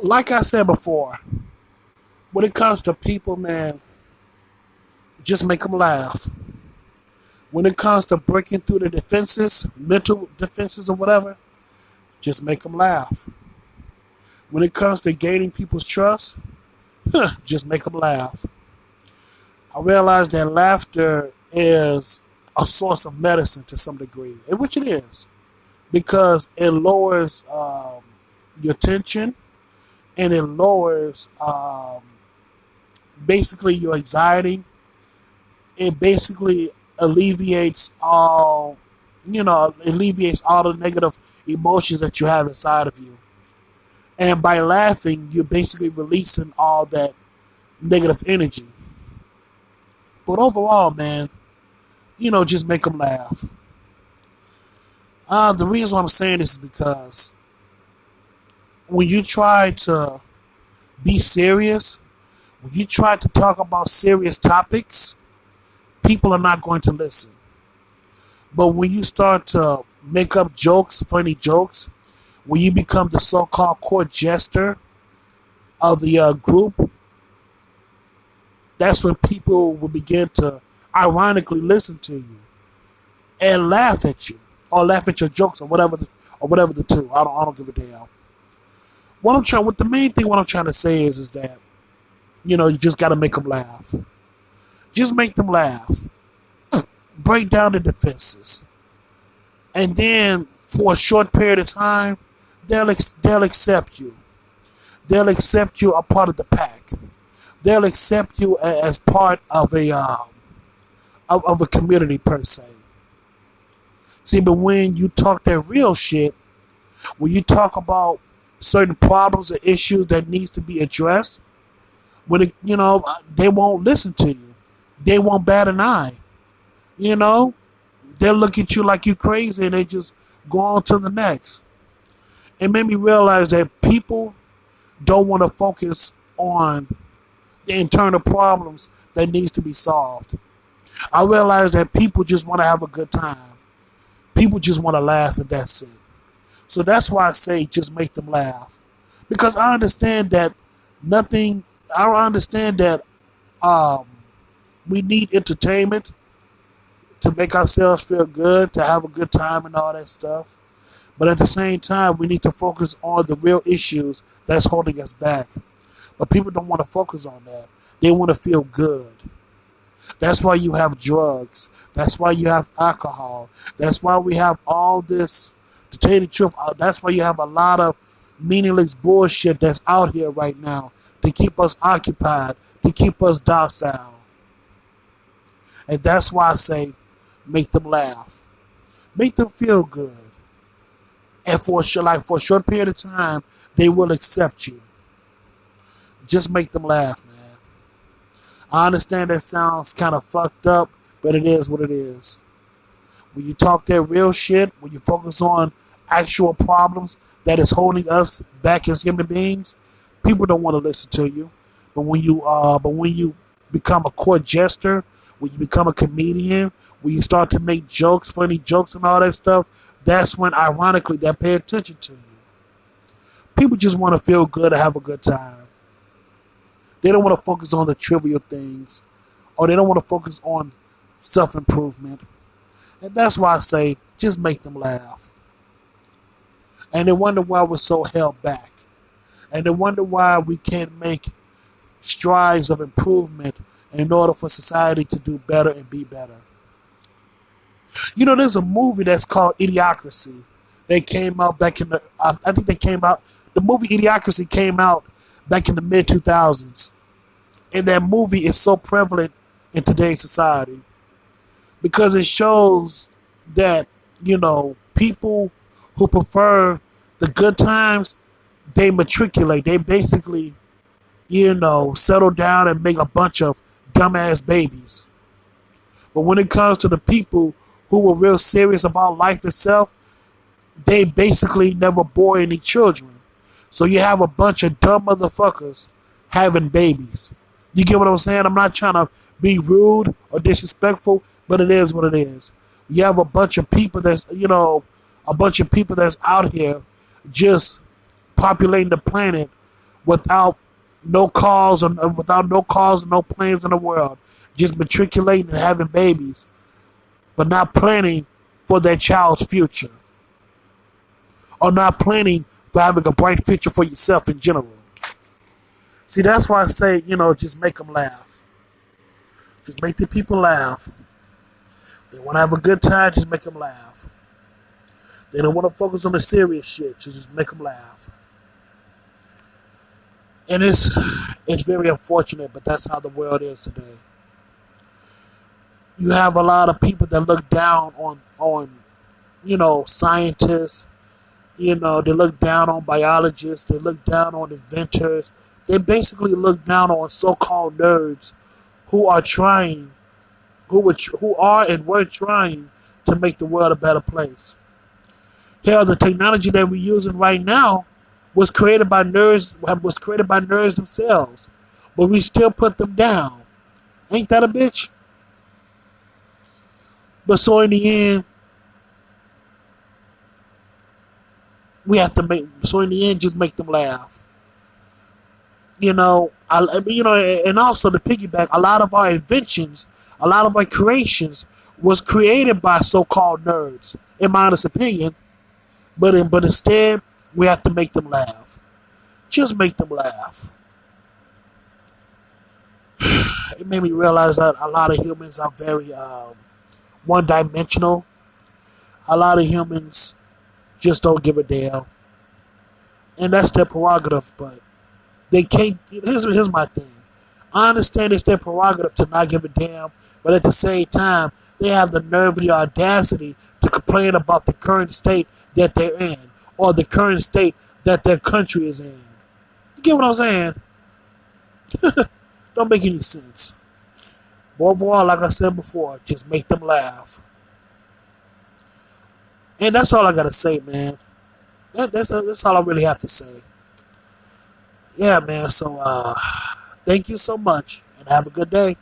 Like I said before, when it comes to people, man, just make them laugh. When it comes to breaking through the defenses, mental defenses or whatever, just make them laugh. When it comes to gaining people's trust, just make them laugh. I realize that laughter is a source of medicine to some degree, which it is, because it lowers your tension and it lowers basically your anxiety. It basically alleviates all the negative emotions that you have inside of you. And by laughing, you're basically releasing all that negative energy. But overall, man, just make them laugh. The reason why I'm saying this is because when you try to be serious, when you try to talk about serious topics, people are not going to listen. But when you start to make up jokes, funny jokes, when you become the so-called court jester of the group, that's when people will begin to ironically listen to you and laugh at you or laugh at your jokes or whatever the two. I don't give a damn. What the main thing what I'm trying to say is that you just got to make them laugh. Just make them laugh. Break down the defenses, and then for a short period of time, they'll accept you. They'll accept you a part of the pack. They'll accept you as part of a community per se. See, but when you talk that real shit, when you talk about certain problems or issues that needs to be addressed, they won't listen to you. They won't bat an eye. They'll look at you like you crazy and they just go on to the next. It made me realize that people don't want to focus on the internal problems that needs to be solved. I realize that people just want to have a good time. People just want to laugh and that's it. So that's why I say just make them laugh. Because I understand that we need entertainment to make ourselves feel good, to have a good time and all that stuff. But at the same time, we need to focus on the real issues that's holding us back. But people don't want to focus on that. They want to feel good. That's why you have drugs. That's why you have alcohol. That's why we have all this, to tell you the truth, that's why you have a lot of meaningless bullshit that's out here right now to keep us occupied, to keep us docile. And that's why I say, make them laugh. Make them feel good. And for a short period of time, they will accept you. Just make them laugh, man. I understand that sounds kind of fucked up, but it is what it is. When you talk that real shit, when you focus on actual problems that is holding us back as human beings, people don't want to listen to you. But when you become a court jester, when you become a comedian, when you start to make jokes, funny jokes and all that stuff, that's when, ironically, they pay attention to you. People just want to feel good and have a good time. They don't want to focus on the trivial things, or they don't want to focus on self-improvement. And that's why I say, just make them laugh. And they wonder why we're so held back. And they wonder why we can't make strides of improvement in order for society to do better and be better. There's a movie that's called Idiocracy. They came out back in the, the movie Idiocracy came out back in the mid-2000s. And that movie is so prevalent in today's society because it shows that, people who prefer the good times, they matriculate. They basically, settle down and make a bunch of dumbass babies. But when it comes to the people who were real serious about life itself, they basically never bore any children. So you have a bunch of dumb motherfuckers having babies. You get what I'm saying? I'm not trying to be rude or disrespectful, but it is what it is. You have a bunch of people that's out here just populating the planet without no cause or without no cause, no plans in the world, just matriculating and having babies, but not planning for their child's future, or not planning for having a bright future for yourself in general. See, that's why I say, just make them laugh. Just make the people laugh. They want to have a good time, just make them laugh. They don't want to focus on the serious shit, just make them laugh. And it's very unfortunate, but that's how the world is today. You have a lot of people that look down on scientists. They look down on biologists. They look down on inventors. They basically look down on so-called nerds who are trying, who are and were trying to make the world a better place. Hell, the technology that we're using right now was created by nerds. Was created by nerds themselves, but we still put them down. Ain't that a bitch? But so in the end, we have to make. So in the end, just make them laugh. And also to piggyback, a lot of our inventions, a lot of our creations, was created by so-called nerds, in my honest opinion. But instead, we have to make them laugh. Just make them laugh. It made me realize that a lot of humans are very one-dimensional. A lot of humans just don't give a damn, and that's their prerogative. But they can't. Here's my thing. I understand it's their prerogative to not give a damn, but at the same time, they have the nerve and the audacity to complain about the current state that they're in, or the current state that their country is in. You get what I'm saying? Don't make any sense. But overall, like I said before, just make them laugh. And that's all I gotta say, man. That's all I really have to say. Yeah, man. So, thank you so much, and have a good day.